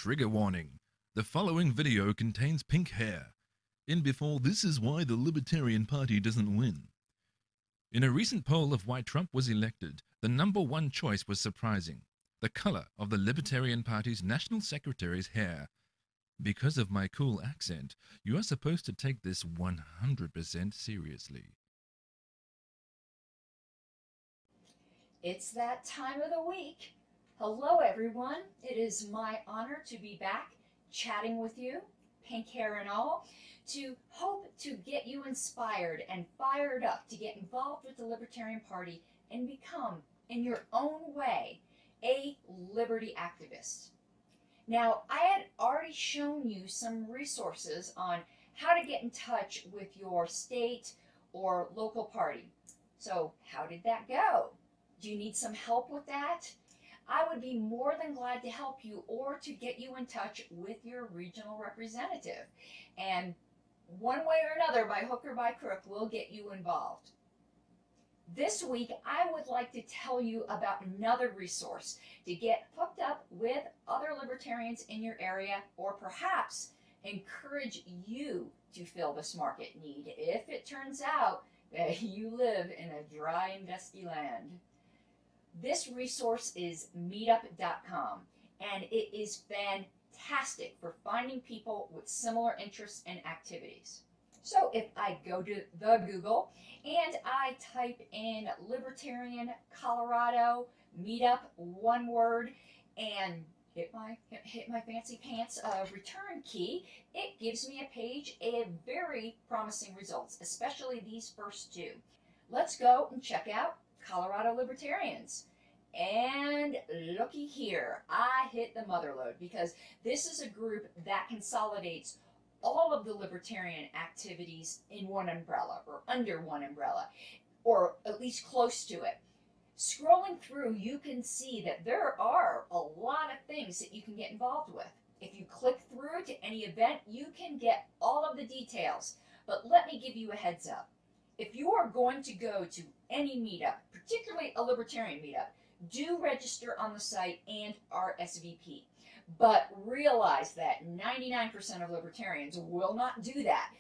Trigger warning. The following video contains pink hair. In before this is why the Libertarian Party doesn't win. In a recent poll of why Trump was elected, the #1 choice was surprising. The color of the Libertarian Party's National Secretary's hair. Because of my cool accent, you are supposed to take this 100% seriously. It's that time of the week. Hello everyone, it is my honor to be back chatting with you, pink hair and all, to hope to get you inspired and fired up to get involved with the Libertarian Party and become, in your own way, a liberty activist. Now, I had already shown you some resources on how to get in touch with your state or local party. So how did that go? Do you need some help with that? I would be more than glad to help you or to get you in touch with your regional representative. And one way or another, by hook or by crook, we'll get you involved. This week, I would like to tell you about another resource to get hooked up with other libertarians in your area, or perhaps encourage you to fill this market need if it turns out that you live in a dry and dusty land. This resource is meetup.com, and it is fantastic for finding people with similar interests and activities. So if I go to the Google and I type in Libertarian Colorado Meetup, one word, and hit my fancy pants return key, it gives me a page of very promising results, especially these first two. Let's go and check out Colorado Libertarians. And looky here, I hit the mother lode because this is a group that consolidates all of the libertarian activities in one umbrella or under one umbrella, or at least close to it. Scrolling through, you can see that there are a lot of things that you can get involved with. If you click through to any event, you can get all of the details. But let me give you a heads up. If you are going to go to any meetup, particularly a libertarian meetup, do register on the site and RSVP. But realize that 99% of libertarians will not do that.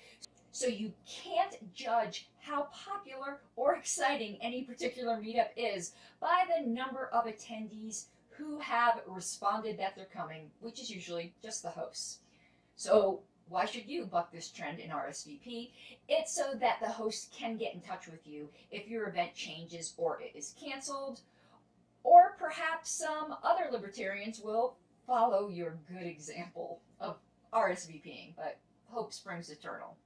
So you can't judge how popular or exciting any particular meetup is by the number of attendees who have responded that they're coming, which is usually just the hosts. So why should you buck this trend in RSVP? It's so that the host can get in touch with you if your event changes or it is canceled, or perhaps some other libertarians will follow your good example of RSVPing, but hope springs eternal.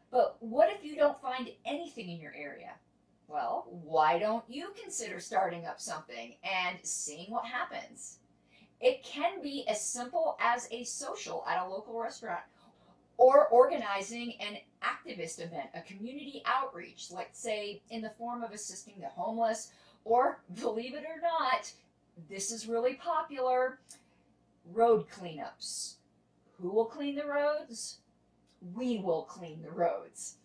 But what if you don't find anything in your area? Well, why don't you consider starting up something and seeing what happens? It can be as simple as a social at a local restaurant, or organizing an activist event, a community outreach, let's say in the form of assisting the homeless, or, believe it or not, this is really popular, road cleanups. Who will clean the roads? We will clean the roads.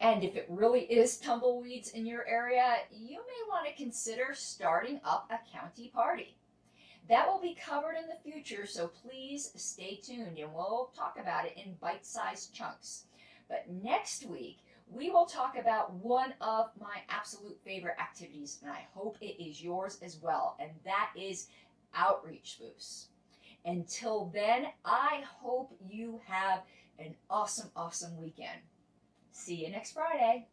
And if it really is tumbleweeds in your area, you may want to consider starting up a county party. That will be covered in the future, so please stay tuned and we'll talk about it in bite-sized chunks. But next week, we will talk about one of my absolute favorite activities, and I hope it is yours as well, and that is outreach booths. Until then, I hope you have an awesome, awesome weekend. See you next Friday.